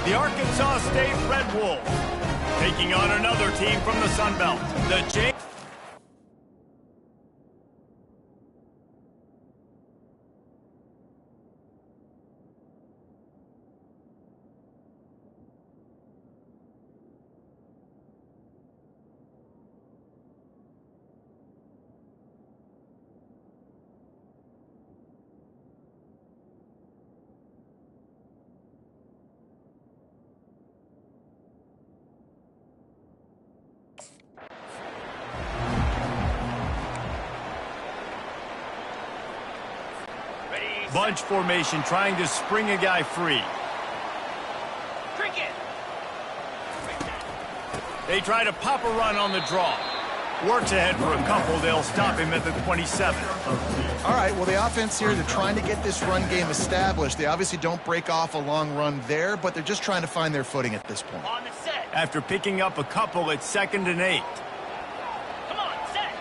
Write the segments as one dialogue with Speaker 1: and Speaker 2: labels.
Speaker 1: The Arkansas State Red Wolves taking on another team from the Sun Belt, the James. Bunch formation, trying to spring a guy free. They try to pop a run on the draw. Works ahead for a couple. They'll stop him at the 27.
Speaker 2: All right, well, the offense here, they're trying to get this run game established. They obviously don't break off a long run there, but they're just trying to find their footing at this point.
Speaker 1: On the set. After picking up a couple, it's 2nd and 8. Come on, set.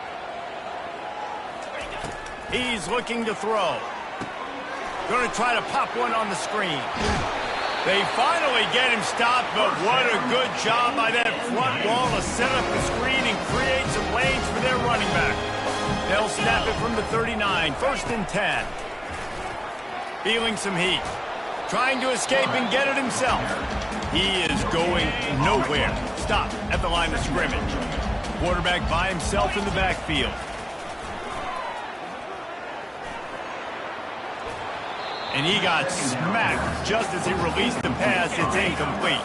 Speaker 1: He's looking to throw. Going to try to pop one on the screen. They finally get him stopped, but what a good job by that front wall to set up the screen and create some lanes for their running back. They'll snap it from the 39, 1st and 10. Feeling some heat. Trying to escape and get it himself. He is going nowhere. Stop at the line of scrimmage. Quarterback by himself in the backfield. And he got smacked just as he released the pass. It's incomplete.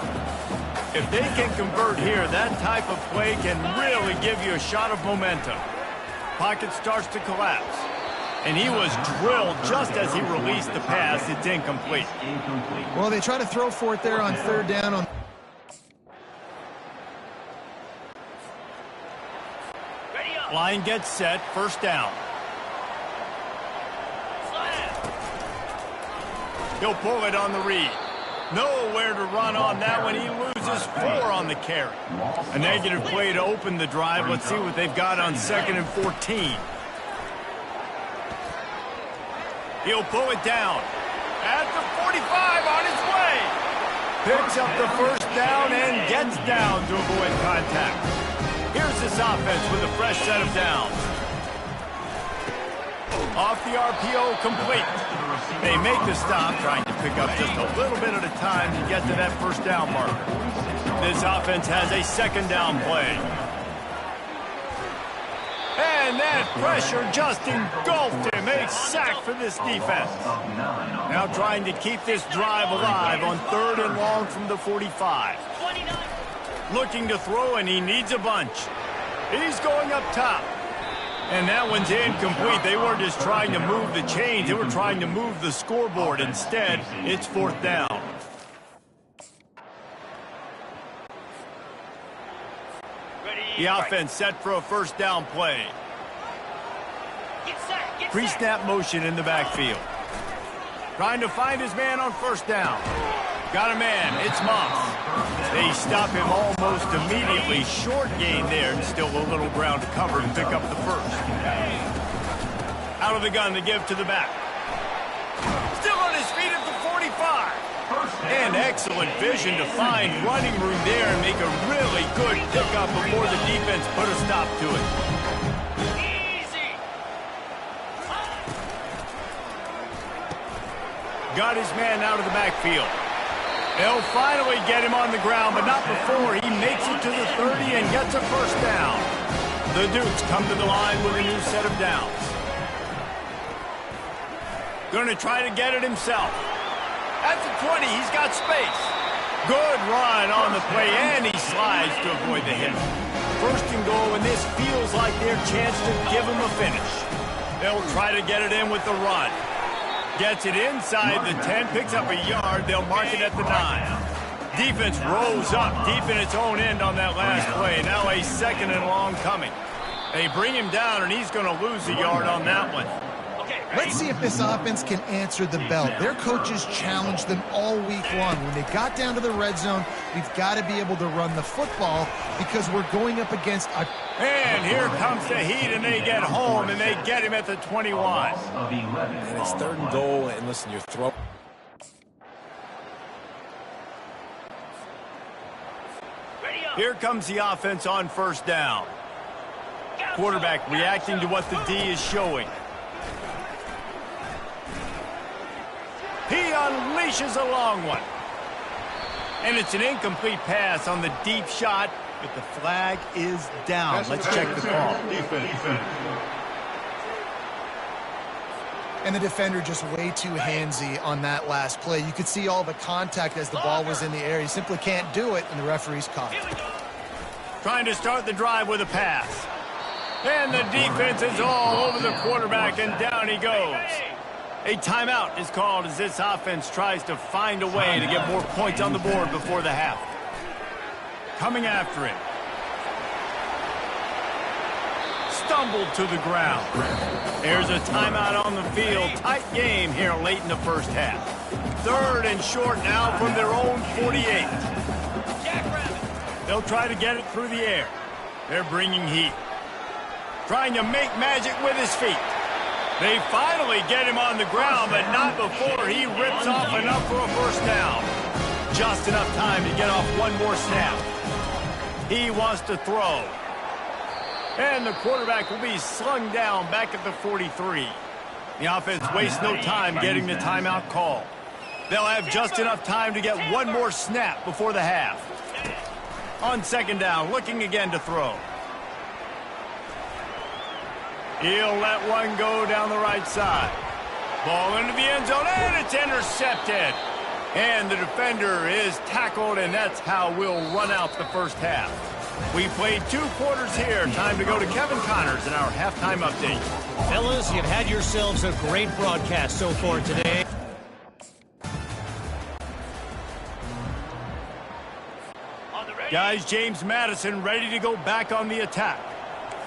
Speaker 1: If they can convert here, that type of play can really give you a shot of momentum. Pocket starts to collapse. And he was drilled just as he released the pass. It's incomplete.
Speaker 2: Well, they try to throw for it there on 3rd down.
Speaker 1: Line gets set, 1st down. He'll pull it on the read. Nowhere to run on that one. He loses 4 on the carry. A negative play to open the drive. Let's see what they've got on 2nd and 14. He'll pull it down. At the 45 on his way. Picks up the 1st down and gets down to avoid contact. Here's this offense with a fresh set of downs. Off the RPO, complete. They make the stop, trying to pick up just a little bit at a time to get to that 1st down marker. This offense has a 2nd down play. And that pressure just engulfed him. A sack for this defense. Now trying to keep this drive alive on 3rd and long from the 45. Looking to throw, and he needs a bunch. He's going up top. And that one's incomplete. They weren't just trying to move the chains. They were trying to move the scoreboard. Instead, it's 4th down. The offense set for a 1st down play. Pre-snap motion in the backfield. Trying to find his man on 1st down. Got a man. It's Moss. They stop him almost immediately. Short gain there, and still a little ground to cover to pick up the 1st. Out of the gun to give to the back. Still on his feet at the 45. And excellent vision to find running room there and make a really good pickup before the defense put a stop to it. Easy. Got his man out of the backfield. They'll finally get him on the ground, but not before he makes it to the 30 and gets a 1st down. The Dukes come to the line with a new set of downs. Going to try to get it himself. At the 20, he's got space. Good run on the play, and he slides to avoid the hit. 1st and goal, and this feels like their chance to give him a finish. They'll try to get it in with the run. Gets it inside the 10, picks up a yard. They'll mark it at the 9. Defense rolls up deep in its own end on that last play. Now a 2nd and long coming. They bring him down, and he's going to lose a yard on that one.
Speaker 2: Let's see if this offense can answer the bell. Their coaches challenged them all week long. When they got down to the red zone, we've got to be able to run the football because we're going up against a...
Speaker 1: And here comes the heat, and they get home, and they get him at the 21.
Speaker 3: And it's 3rd and goal, and listen, you're throwing...
Speaker 1: Here comes the offense on first down. Quarterback reacting to what the D is showing. He unleashes a long one. And it's an incomplete pass on the deep shot, but the flag is down. Let's check the call.
Speaker 2: And the defender just way too handsy on that last play. You could see all the contact as the ball was in the air. He simply can't do it, and the referee's caught.
Speaker 1: Trying to start the drive with a pass. And the defense is all over the quarterback, and down he goes. A timeout is called as this offense tries to find a way to get more points on the board before the half. Coming after it. Stumbled to the ground. There's a timeout on the field. Tight game here late in the first half. Third and short now from their own 48. They'll try to get it through the air. They're bringing heat. Trying to make magic with his feet. They finally get him on the ground, but not before he rips off enough for a first down. Just enough time to get off one more snap. He wants to throw. And the quarterback will be slung down back at the 43. The offense wastes no time getting the timeout call. They'll have just enough time to get one more snap before the half. On second down, looking again to throw. He'll let one go down the right side. Ball into the end zone, and it's intercepted. And the defender is tackled, and that's how we'll run out the first half. We played 2 quarters here. Time to go to Kevin Connors in our halftime update.
Speaker 3: Fellas, you've had yourselves a great broadcast so far today.
Speaker 1: Guys, James Madison ready to go back on the attack.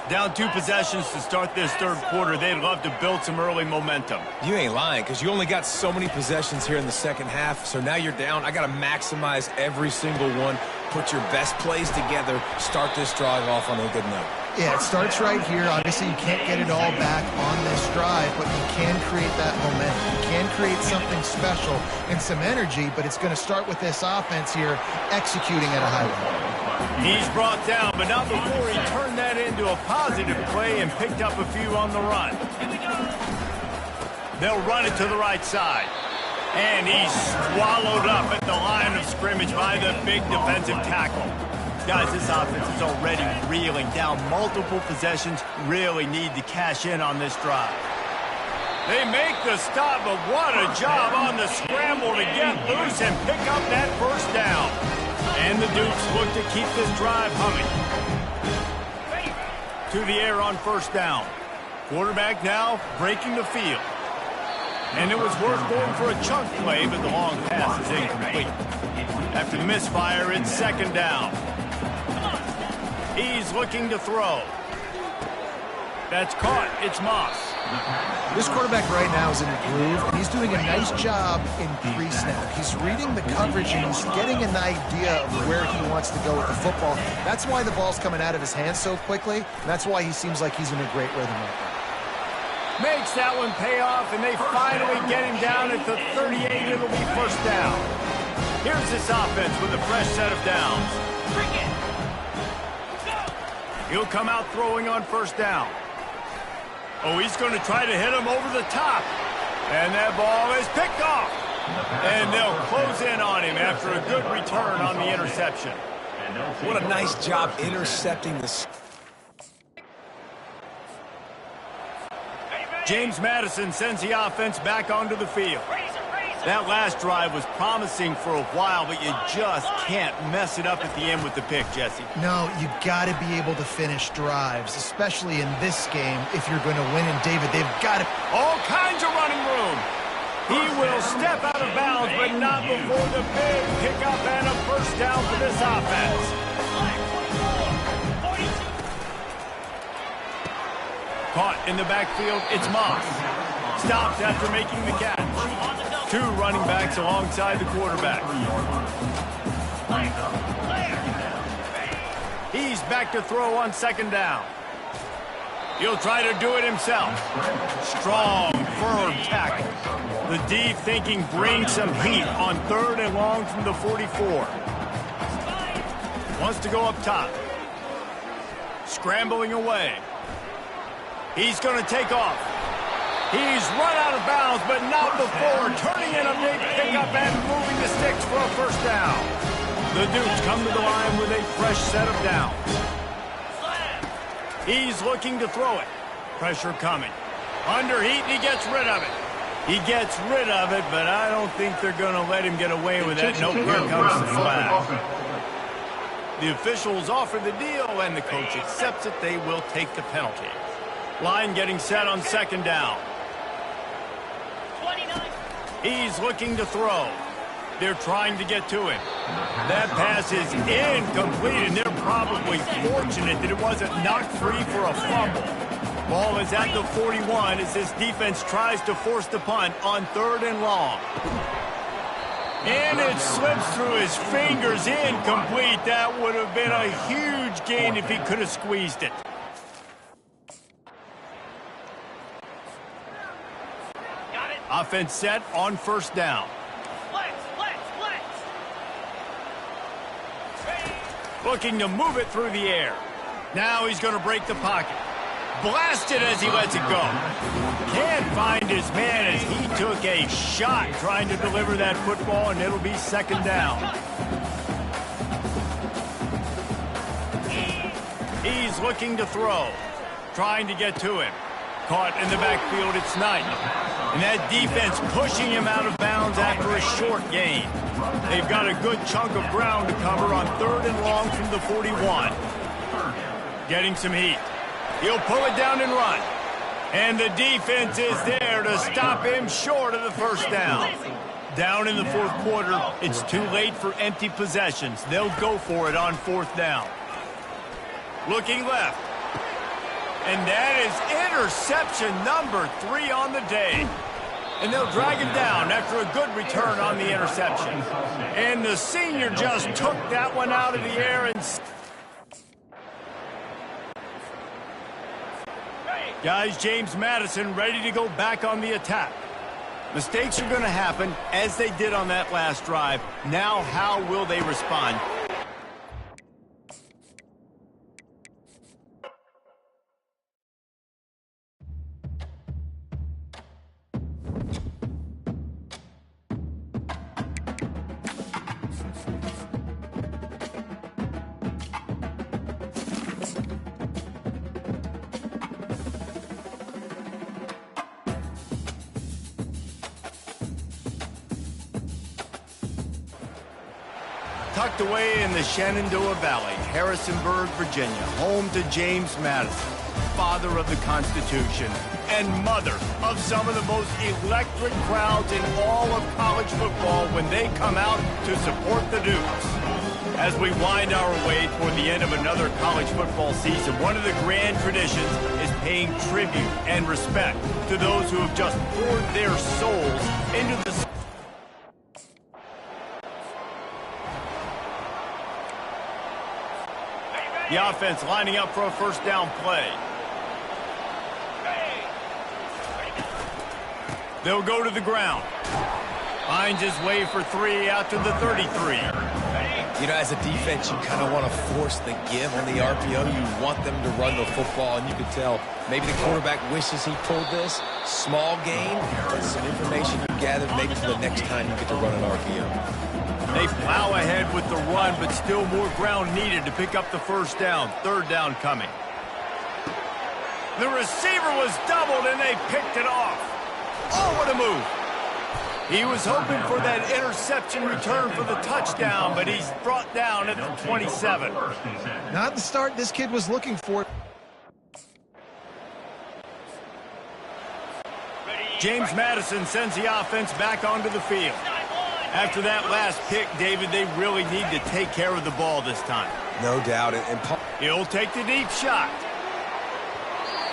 Speaker 1: Down 2 possessions to start this third quarter. They'd love to build some early momentum.
Speaker 4: You ain't lying, because you only got so many possessions here in the second half, so now you're down. I got to maximize every single one, put your best plays together, start this drive off on a good note.
Speaker 2: Yeah, it starts right here. Obviously, you can't get it all back on this drive, but you can create that momentum. You can create something special and some energy, but it's going to start with this offense here executing at a high level.
Speaker 1: He's brought down, but not before he turned that into a positive play and picked up a few on the run. They'll run it to the right side. And he's swallowed up at the line of scrimmage by the big defensive tackle. Guys, this offense is already reeling down multiple possessions. Really need to cash in on this drive. They make the stop, but what a job on the scramble to get loose and pick up that first down. And the Dukes look to keep this drive humming. To the air on first down. Quarterback now breaking the field. And it was worth going for a chunk play, but the long pass is incomplete. After the misfire, it's second down. He's looking to throw. That's caught. It's Moss.
Speaker 2: This quarterback right now is in a groove, and he's doing a nice job in pre-snap. He's reading the coverage, and he's getting an idea of where he wants to go with the football. That's why the ball's coming out of his hands so quickly, and that's why he seems like he's in a great rhythm right now.
Speaker 1: Makes that one pay off, and they finally get him down at the 38. It'll be first down. Here's this offense with a fresh set of downs. He'll come out throwing on first down. Oh, he's going to try to hit him over the top. And that ball is picked off. And they'll close in on him after a good return on the interception.
Speaker 4: What a nice job intercepting this.
Speaker 1: James Madison sends the offense back onto the field. That last drive was promising for a while, but you just can't mess it up at the end with the pick, Jesse.
Speaker 2: No, you got to be able to finish drives, especially in this game if you're going to win. And David, they've got to...
Speaker 1: All kinds of running room. He will step out of bounds, but not before the big pickup and a first down for this offense. Caught in the backfield, it's Moss. Stops after making the catch. 2 running backs alongside the quarterback. He's back to throw on second down. He'll try to do it himself. Strong, firm tackle. The D thinking bring some heat on third and long from the 44. Wants to go up top. Scrambling away. He's going to take off. He's run out of bounds, but not before turning in a big pickup and moving the sticks for a first down. The Dukes come to the line with a fresh set of downs. He's looking to throw it. Pressure coming. Under heat, and he gets rid of it. He gets rid of it, but I don't think they're going to let him get away with it. Nope, here comes the flag. The officials offer the deal, and the coach accepts it. They will take the penalty. Line getting set on second down. He's looking to throw. They're trying to get to him. That pass is incomplete, and they're probably fortunate that it wasn't knocked free for a fumble. Ball is at the 41 as this defense tries to force the punt on 3rd and long. And it slips through his fingers, incomplete. That would have been a huge gain if he could have squeezed it. Offense set on first down. Looking to move it through the air. Now he's going to break the pocket. Blasted as he lets it go. Can't find his man as he took a shot trying to deliver that football, and it'll be second down. He's looking to throw. Trying to get to him. Caught in the backfield, it's Knight. And that defense pushing him out of bounds after a short gain. They've got a good chunk of ground to cover on 3rd and long from the 41. Getting some heat. He'll pull it down and run. And the defense is there to stop him short of the first down. Down in the 4th quarter, it's too late for empty possessions. They'll go for it on 4th down. Looking left. And that is interception number 3 on the day. And they'll drag him down after a good return on the interception. And the senior just took that one out of the air and... Guys, James Madison ready to go back on the attack. Mistakes are going to happen, as they did on that last drive. Now, how will they respond? Tucked away in the Shenandoah Valley, Harrisonburg, Virginia, home to James Madison, father of the Constitution and mother of some of the most electric crowds in all of college football when they come out to support the Dukes. As we wind our way toward the end of another college football season, one of the grand traditions is paying tribute and respect to those who have just poured their souls into the... The offense lining up for a first down play. They'll go to the ground. Finds his way for 3 out to the 33.
Speaker 4: You know, as a defense, you kind of want to force the give on the RPO. You want them to run the football, and you can tell maybe the quarterback wishes he pulled this. Small gain, but some information you gathered maybe for the next time you get to run an RPO.
Speaker 1: They plow ahead with the run, but still more ground needed to pick up the first down. 3rd down coming. The receiver was doubled, and they picked it off. Oh, what a move. He was hoping for that interception return for the touchdown, but he's brought down at the 27.
Speaker 2: Not the start this kid was looking for.
Speaker 1: James Madison sends the offense back onto the field. After that last pick, David, they really need to take care of the ball this time.
Speaker 4: No doubt. And
Speaker 1: he'll take the deep shot.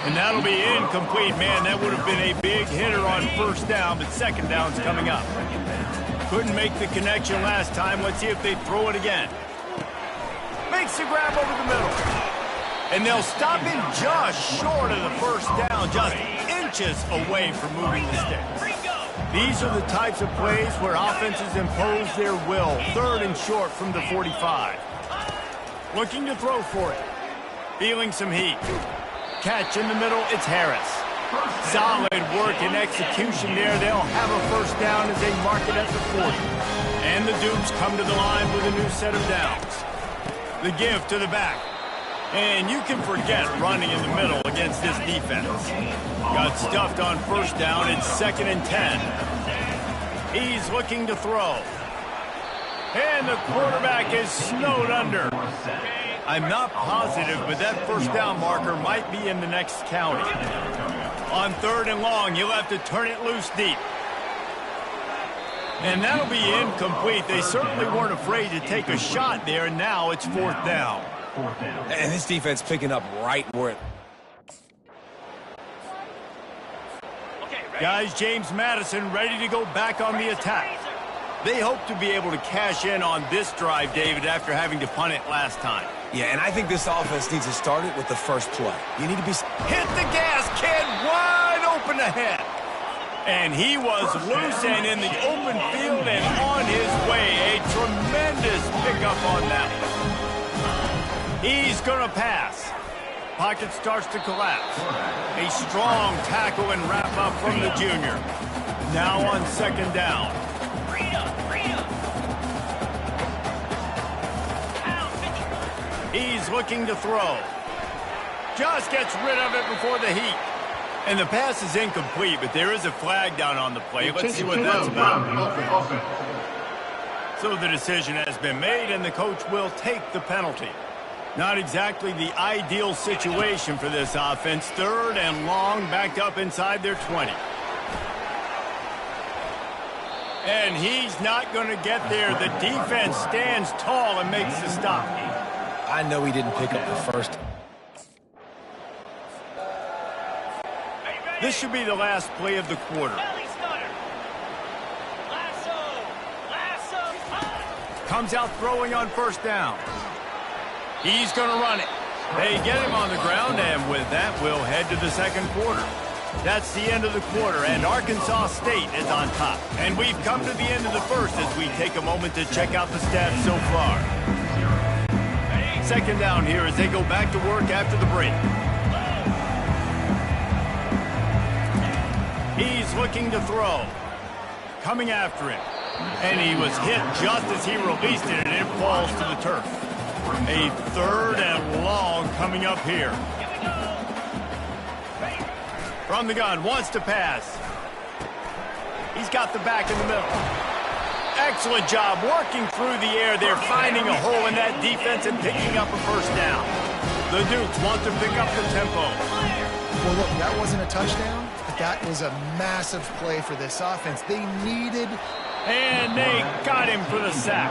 Speaker 1: And that'll be incomplete. Man, that would have been a big hitter on first down, but second down's coming up. Couldn't make the connection last time. Let's see if they throw it again. Makes the grab over the middle. And they'll stop him just short of the first down, just inches away from moving the sticks. These are the types of plays where offenses impose their will. 3rd and short from the 45. Looking to throw for it. Feeling some heat. Catch in the middle, it's Harris. Solid work and execution there. They'll have a first down as they mark it at the 40. And the Dukes come to the line with a new set of downs. The give to the back. And you can forget running in the middle against this defense. Got stuffed on first down. It's 2nd and 10. He's looking to throw. And the quarterback is snowed under. I'm not positive, but that first down marker might be in the next county. On 3rd and long, you'll have to turn it loose deep. And that'll be incomplete. They certainly weren't afraid to take a shot there, and now it's 4th down.
Speaker 4: And this defense picking up right where it...
Speaker 1: Guys, James Madison ready to go back on the attack. They hope to be able to cash in on this drive, David, after having to punt it last time.
Speaker 4: Yeah, and I think this offense needs to start it with the first play. You need to be...
Speaker 1: Hit the gas, kid, wide open ahead. And he was loose and in the open field and on his way. A tremendous pickup on that one. He's going to pass. Pocket starts to collapse. A strong tackle and wrap up from the junior. Now on 2nd down. He's looking to throw. Just gets rid of it before the heat. And the pass is incomplete, but there is a flag down on the play. Let's see what that's about. So the decision has been made, and the coach will take the penalty. Not exactly the ideal situation for this offense. 3rd and long, backed up inside their 20. And he's not going to get there. The defense stands tall and makes the stop.
Speaker 4: I know he didn't pick up the first.
Speaker 1: This should be the last play of the quarter. Comes out throwing on 1st down. He's going to run it. They get him on the ground, and with that, we'll head to the 2nd quarter. That's the end of the quarter, and Arkansas State is on top. And we've come to the end of the 1st as we take a moment to check out the stats so far. 2nd down here as they go back to work after the break. He's looking to throw. Coming after him. And he was hit just as he released it, and it falls to the turf. A 3rd and long coming up here. From the gun, wants to pass. He's got the back in the middle. Excellent job working through the air. They're finding a hole in that defense and picking up a first down. The Dukes want to pick up the tempo.
Speaker 2: Well, look, that wasn't a touchdown, but that was a massive play for this offense. They needed...
Speaker 1: And they got him for the sack.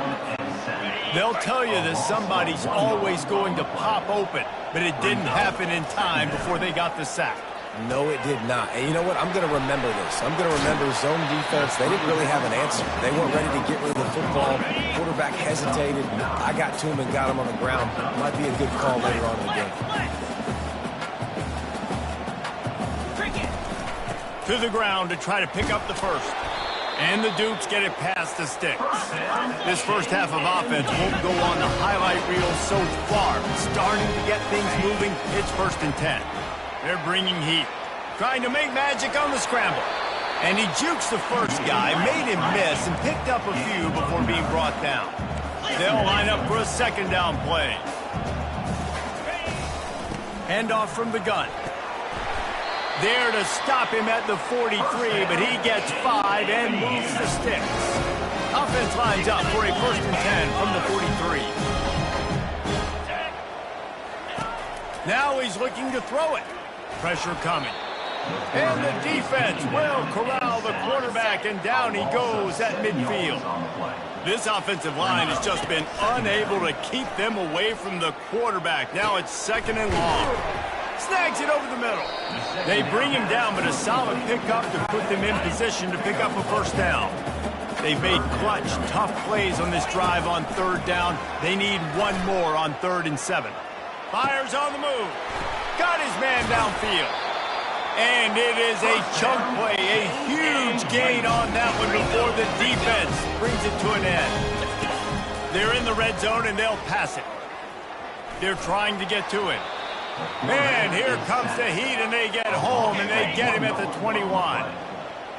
Speaker 1: They'll tell you that somebody's always going to pop open, but it didn't happen in time before they got the sack.
Speaker 4: No, it did not. And you know what? I'm going to remember this. I'm going to remember zone defense. They didn't really have an answer. They weren't ready to get rid of the football. Quarterback hesitated. I got to him and got him on the ground. Might be a good call later on in the game.
Speaker 1: To the ground to try to pick up the first. And the Dukes get it past the sticks. This first half of offense won't go on the highlight reel so far. Starting to get things moving. It's 1st and 10. They're bringing heat. Trying to make magic on the scramble. And he jukes the first guy, made him miss, and picked up a few before being brought down. They'll line up for a 2nd down play. Handoff from the gun. There to stop him at the 43, but he gets 5 and moves the sticks. Offense lines up for a 1st and 10 from the 43. Now he's looking to throw it. Pressure coming. And the defense will corral the quarterback, and down he goes at midfield. This offensive line has just been unable to keep them away from the quarterback. Now it's 2nd and long. Snags it over the middle. They bring him down, but a solid pickup to put them in position to pick up a first down. They've made clutch, tough plays on this drive on 3rd down. They need one more on 3rd and 7. Fires on the move. Got his man downfield. And it is a chunk play, a huge gain on that one before the defense brings it to an end. They're in the red zone, and they'll pass it. They're trying to get to it. And here comes the Heat, and they get home, and they get him at the 21.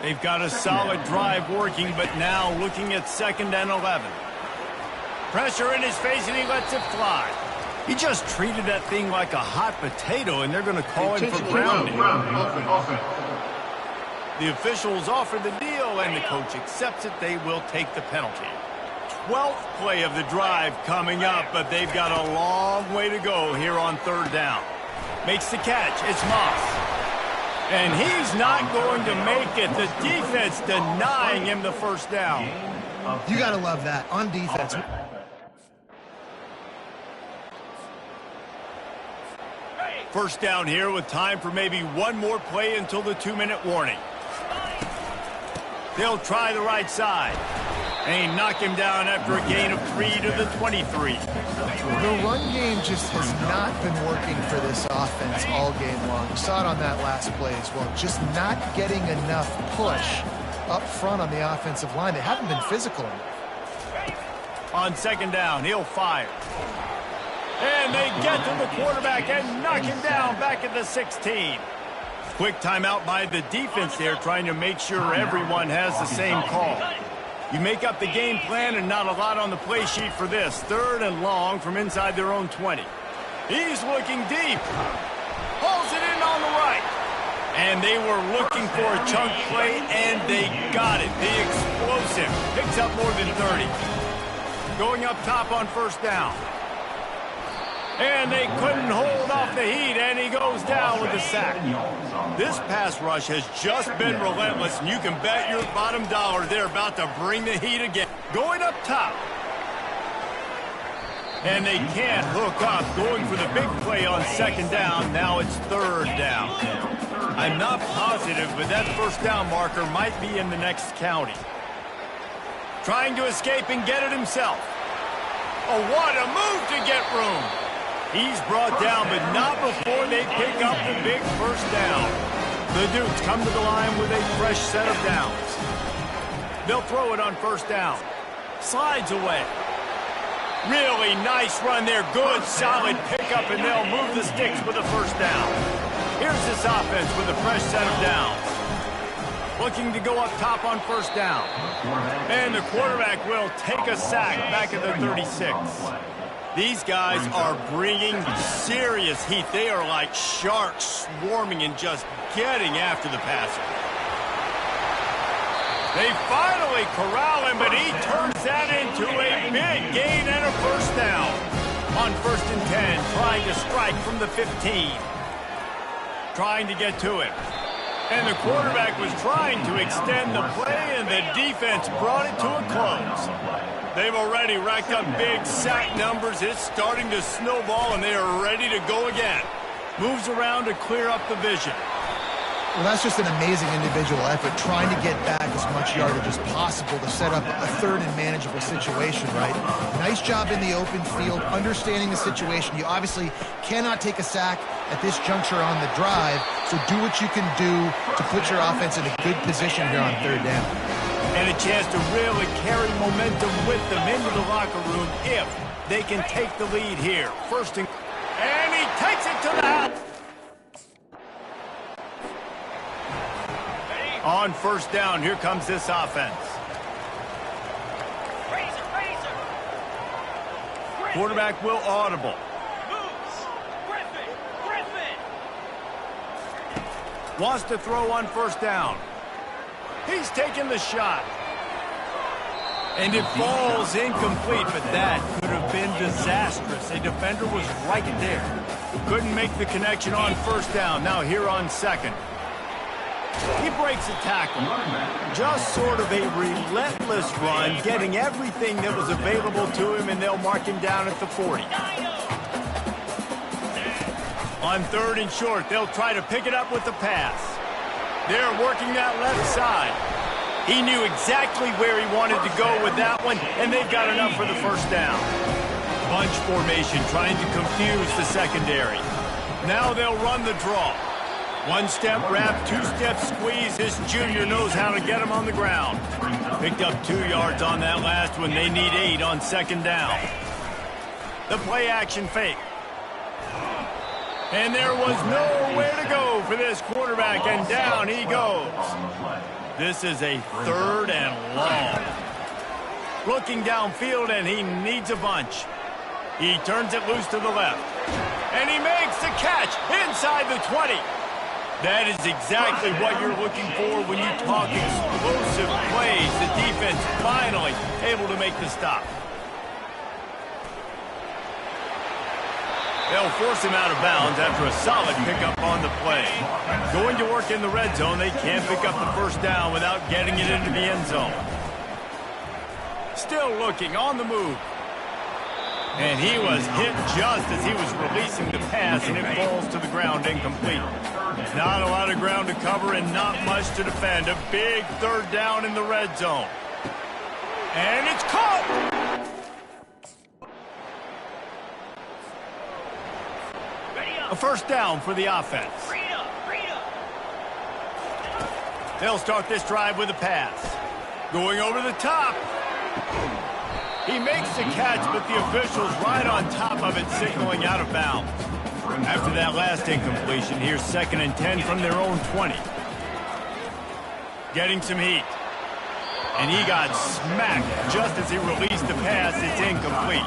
Speaker 1: They've got a solid drive working, but now looking at 2nd and 11. Pressure in his face, and he lets it fly. He just treated that thing like a hot potato, and they're going to call him for grounding. The officials offer the deal, and the coach accepts it. They will take the penalty. 12th play of the drive coming up, but they've got a long way to go here on 3rd down. Makes the catch. It's Moss. And he's not going to make it. The defense denying him the 1st down.
Speaker 2: You got to love that on defense.
Speaker 1: First down here with time for maybe one more play until the 2-minute warning. They'll try the right side. And knock him down after a gain of 3 to the 23.
Speaker 2: The run game just has not been working for this offense all game long. We saw it on that last play as well. Just not getting enough push up front on the offensive line. They haven't been physical enough.
Speaker 1: On 2nd down, he'll fire. And they get to the quarterback and knock him down back at the 16. Quick timeout by the defense there, trying to make sure everyone has the same call. You make up the game plan and not a lot on the play sheet for this. 3rd and long from inside their own 20. He's looking deep. Pulls it in on the right. And they were looking for a chunk play, and they got it. The explosive picks up more than 30. Going up top on 1st down. And they couldn't hold off the Heat, and he goes down with a sack. This pass rush has just been relentless, and you can bet your bottom dollar they're about to bring the Heat again. Going up top. And they can't hook up, going for the big play on 2nd down. Now it's 3rd down. I'm not positive, but that 1st down marker might be in the next county. Trying to escape and get it himself. Oh, what a move to get room. He's brought down, but not before they pick up the big 1st down. The Dukes come to the line with a fresh set of downs. They'll throw it on 1st down. Slides away. Really nice run there. Good, solid pickup, and they'll move the sticks with a 1st down. Here's this offense with a fresh set of downs. Looking to go up top on 1st down. And the quarterback will take a sack back at the 36. These guys are bringing serious heat. They are like sharks swarming and just getting after the passer. They finally corral him, but he turns that into a big gain and a 1st down. On 1st and 10, trying to strike from the 15. Trying to get to it. And the quarterback was trying to extend the play, and the defense brought it to a close. They've already racked up big sack numbers. It's starting to snowball, and they are ready to go again. Moves around to clear up the vision.
Speaker 2: Well, that's just an amazing individual effort, trying to get back as much yardage as possible to set up a 3rd and manageable situation, right? Nice job in the open field, understanding the situation. You obviously cannot take a sack at this juncture on the drive, so do what you can do to put your offense in a good position here on 3rd down.
Speaker 1: And a chance to really carry momentum with them into the locker room if they can take the lead here. And he takes it to the house. On 1st down, here comes this offense. Quarterback will audible. Wants to throw on 1st down. He's taking the shot. And it falls incomplete, but that could have been disastrous. A defender was right there. Couldn't make the connection on 1st down. Now here on 2nd. He breaks a tackle. Just sort of a relentless run, getting everything that was available to him, and they'll mark him down at the 40. On 3rd and short, they'll try to pick it up with the pass. They're working that left side. He knew exactly where he wanted to go with that one, and they've got enough for the 1st down. Bunch formation, trying to confuse the secondary. Now they'll run the draw. 1-step wrap, 2-step squeeze. This junior knows how to get him on the ground. Picked up 2 yards on that last one. They need 8 on 2nd down. The play action fake. And there was nowhere to go for this quarterback, and down he goes. This is a 3rd and long. Looking downfield, and he needs a bunch. He turns it loose to the left. And he makes the catch inside the 20. That is exactly what you're looking for when you talk explosive plays. The defense finally able to make the stop. They'll force him out of bounds after a solid pickup on the play. Going to work in the red zone, they can't pick up the first down without getting it into the end zone. Still looking on the move. And he was hit just as he was releasing the pass, and it falls to the ground incomplete. Not a lot of ground to cover and not much to defend. A big 3rd down in the red zone. And it's caught! A first down for the offense. They'll start this drive with a pass. Going over the top. He makes the catch, but the official's right on top of it, signaling out of bounds. After that last incompletion, here's 2nd and 10 from their own 20. Getting some heat. And he got smacked just as he released the pass. It's incomplete.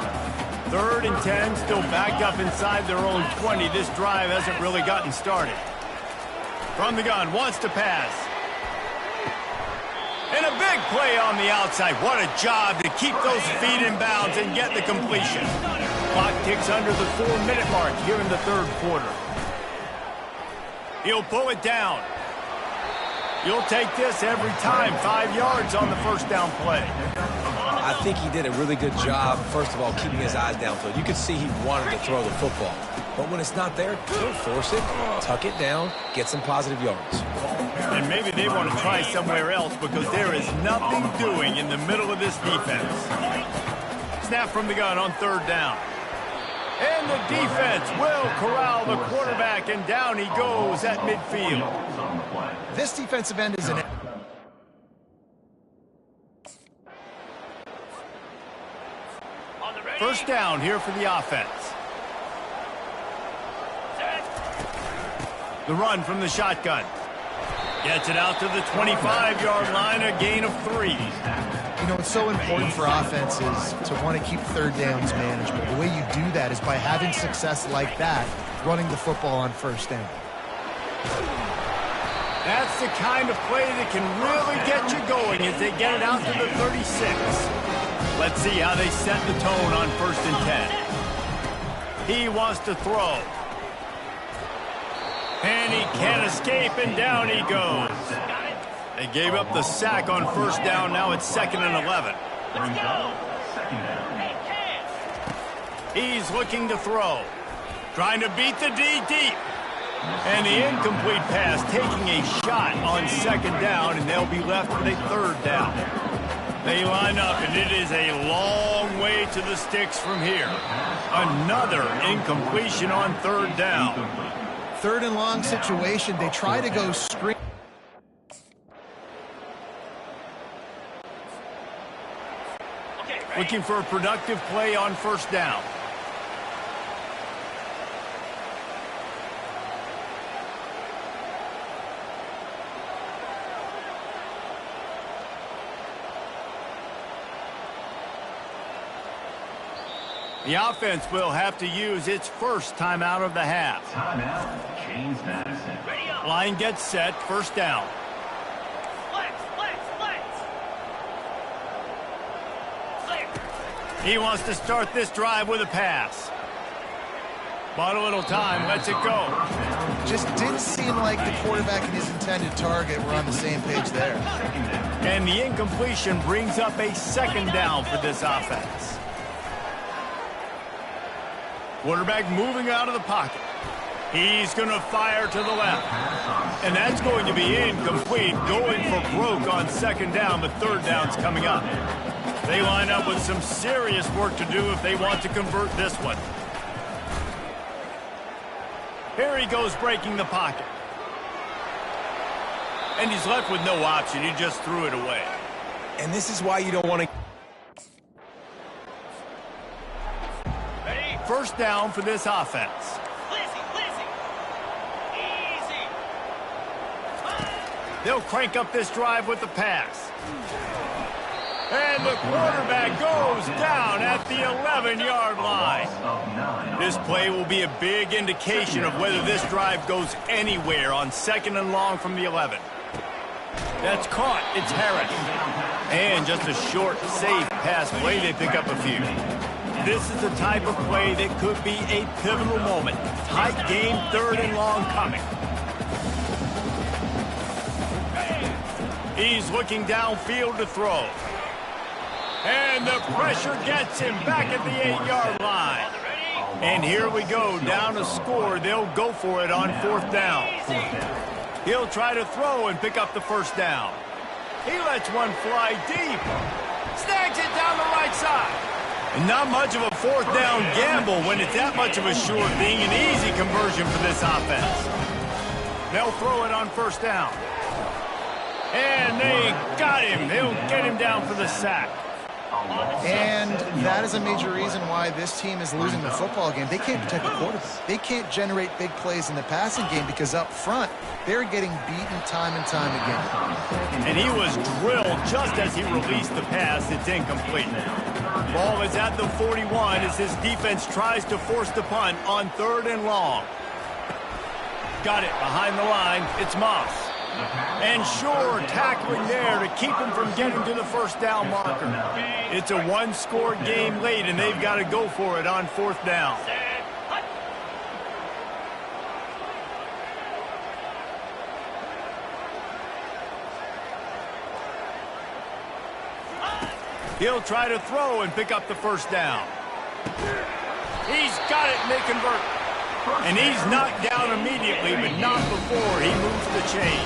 Speaker 1: 3rd and 10, still backed up inside their own 20. This drive hasn't really gotten started. From the gun, wants to pass. And a big play on the outside. What a job to keep those feet in bounds and get the completion. Clock ticks under the 4-minute mark here in the 3rd quarter. He'll pull it down. You'll take this every time. 5 yards on the first down play.
Speaker 4: I think he did a really good job, first of all, keeping his eyes downfield. You could see he wanted to throw the football. But when it's not there, don't force it. Tuck it down, get some positive yards.
Speaker 1: And maybe they want to try somewhere else because there is nothing doing in the middle of this defense. Snap from the gun on 3rd down. And the defense will corral the quarterback, and down he goes at midfield.
Speaker 2: This defensive end is an...
Speaker 1: First down here for the offense. The run from the shotgun. Gets it out to the 25-yard line, a gain of 3.
Speaker 2: You know, it's so important for offenses to want to keep 3rd downs manageable. The way you do that is by having success like that, running the football on 1st down.
Speaker 1: That's the kind of play that can really get you going as they get it out to the 36. Let's see how they set the tone on 1st and 10. He wants to throw. And he can't escape, and down he goes. They gave up the sack on 1st down. Now it's 2nd and 11. Let's go. He's looking to throw. Trying to beat the D deep. And the incomplete pass taking a shot on 2nd down, and they'll be left with a 3rd down. They line up, and it is a long way to the sticks from here. Another incompletion on 3rd down.
Speaker 2: 3rd and long situation. They try to go screen.
Speaker 1: Looking for a productive play on 1st down. The offense will have to use its first timeout of the half.
Speaker 5: Timeout, James Madison.
Speaker 1: Line gets set, 1st down. He wants to start this drive with a pass. Bought a little time, lets it go.
Speaker 2: Just didn't seem like the quarterback and his intended target were on the same page there.
Speaker 1: And the incompletion brings up a 2nd down for this offense. Quarterback moving out of the pocket. He's going to fire to the left. And that's going to be incomplete, going for broke on 2nd down, but 3rd down's coming up. They line up with some serious work to do if they want to convert this one. Here he goes breaking the pocket. And he's left with no option. He just threw it away.
Speaker 4: And this is why you don't want to...
Speaker 1: 1st down for this offense. They'll crank up this drive with the pass. And the quarterback goes down at the 11-yard line. This play will be a big indication of whether this drive goes anywhere on 2nd and long from the 11. That's caught. It's Harris. And just a short, safe pass play. They pick up a few. This is the type of play that could be a pivotal moment. Tight game, 3rd and long coming. He's looking downfield to throw. And the pressure gets him back at the 8-yard line. And here we go, down a score. They'll go for it on 4th down. He'll try to throw and pick up the 1st down. He lets one fly deep. Snags it down the right side. And not much of a 4th down gamble when it's that much of a sure thing. An easy conversion for this offense. They'll throw it on 1st down. And they got him. They'll get him down for the sack.
Speaker 2: And that is a major reason why this team is losing the football game. They can't protect the quarterback. They can't generate big plays in the passing game because up front, they're getting beaten time and time again.
Speaker 1: And he was drilled just as he released the pass. It's incomplete. Ball is at the 41 as his defense tries to force the punt on 3rd and long. Got it behind the line. It's Moss. And Shore tackling there to keep him from getting to the 1st down marker. It's a 1-score game late, and they've got to go for it on 4th down. He'll try to throw and pick up the 1st down. He's got it, and they convert. And he's knocked down immediately, but not before he moves the chain.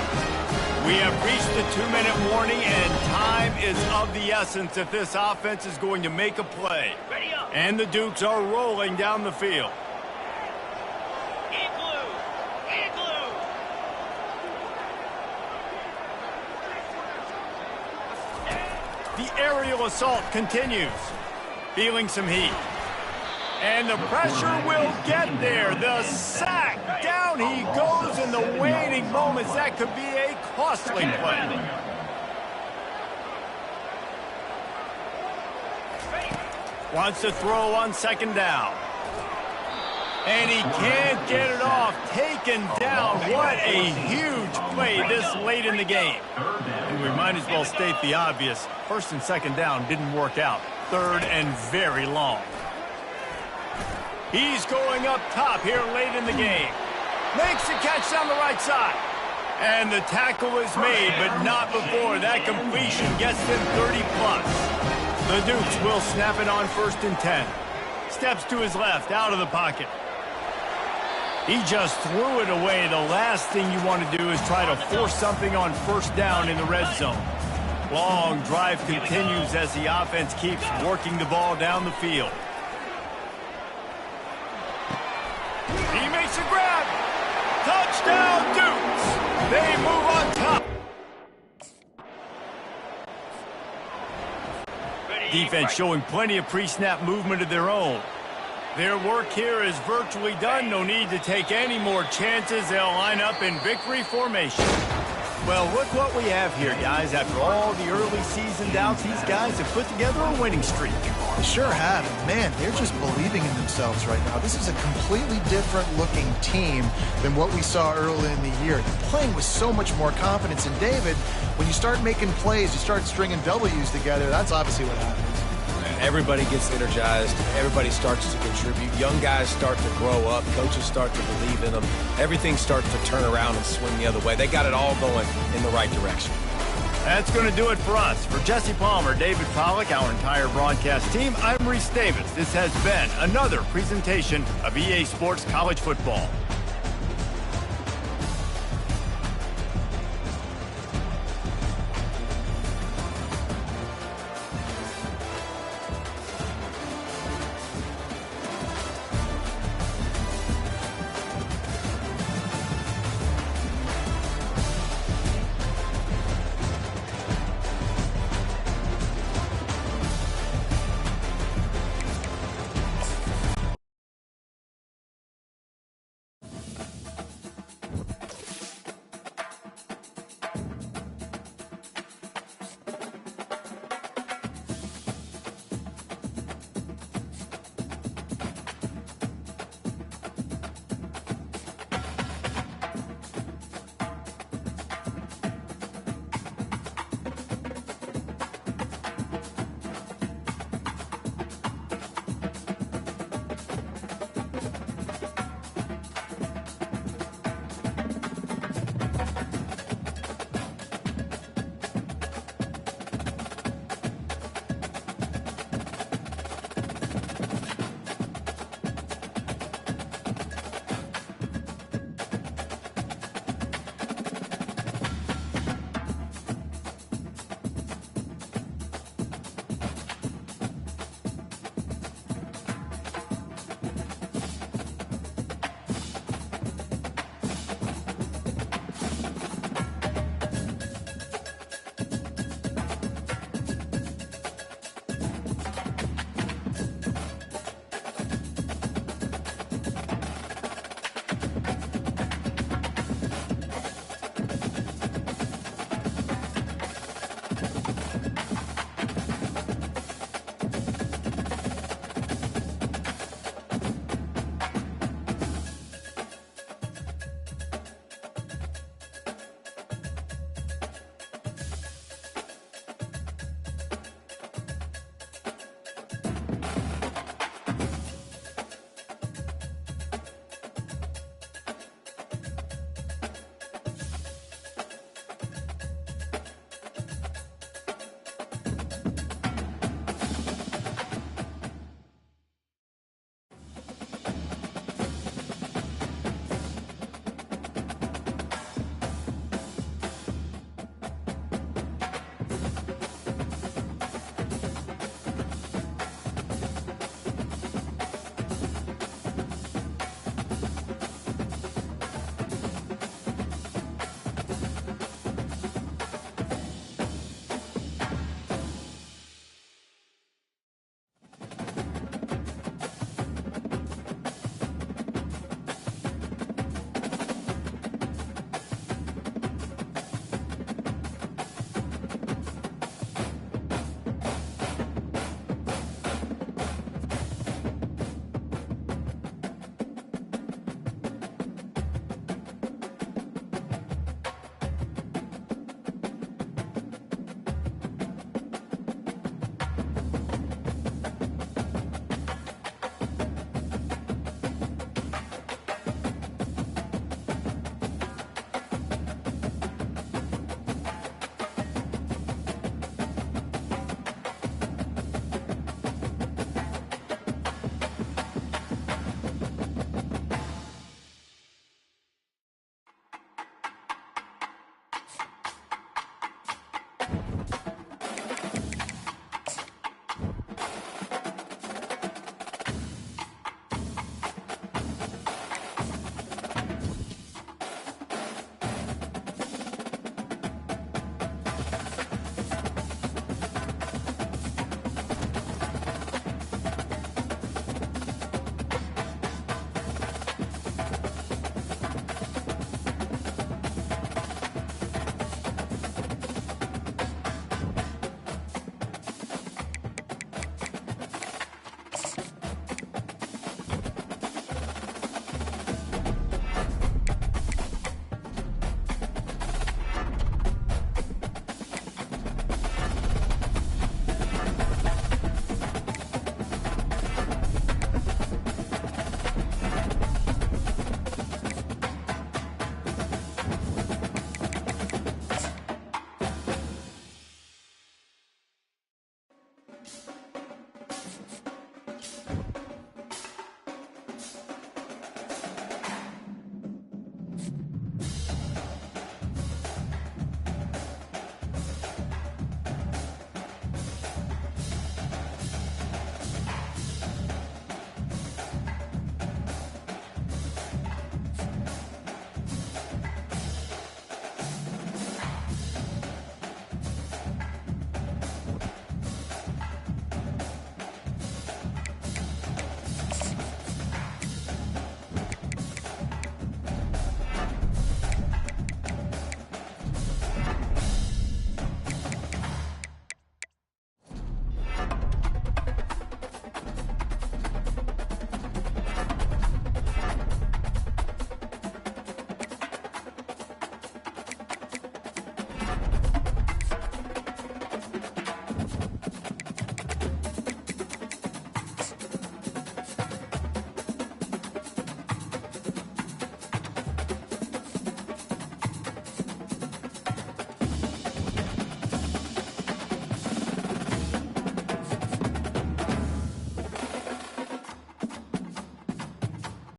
Speaker 1: We have reached the 2-minute warning, and time is of the essence if this offense is going to make a play. And the Dukes are rolling down the field. The aerial assault continues. Feeling some heat. And the pressure will get there. The sack. Down he goes in the waning moments. That could be a costly play. Wants to throw on 2nd down. And he can't get it off. Taken down. What a huge play this late in the game. And we might as well state the obvious. 1st and 2nd down didn't work out. 3rd and very long. He's going up top here late in the game. Makes the catch down the right side. And the tackle is made, but not before. That completion gets them 30+. The Dukes will snap it on 1st and 10. Steps to his left, out of the pocket. He just threw it away. The last thing you want to do is try to force something on 1st down in the red zone. Long drive continues as the offense keeps working the ball down the field. He makes a grab. Touchdown, Dukes. They move on top. Defense showing plenty of pre-snap movement of their own. Their work here is virtually done. No need to take any more chances. They'll line up in victory formation. Well, look what we have here, guys. After all the early season doubts, these guys have put together a winning streak.
Speaker 2: They sure have. And man, they're just believing in themselves right now. This is a completely different looking team than what we saw early in the year. They're playing with so much more confidence. And David, when you start making plays, you start stringing W's together, that's obviously what happens.
Speaker 4: Everybody gets energized. Everybody starts to contribute. Young guys start to grow up. Coaches start to believe in them. Everything starts to turn around and swing the other way. They got it all going in the right direction.
Speaker 1: That's going to do it for us. For Jesse Palmer, David Pollack, our entire broadcast team, I'm Reese Davis. This has been another presentation of EA Sports College Football.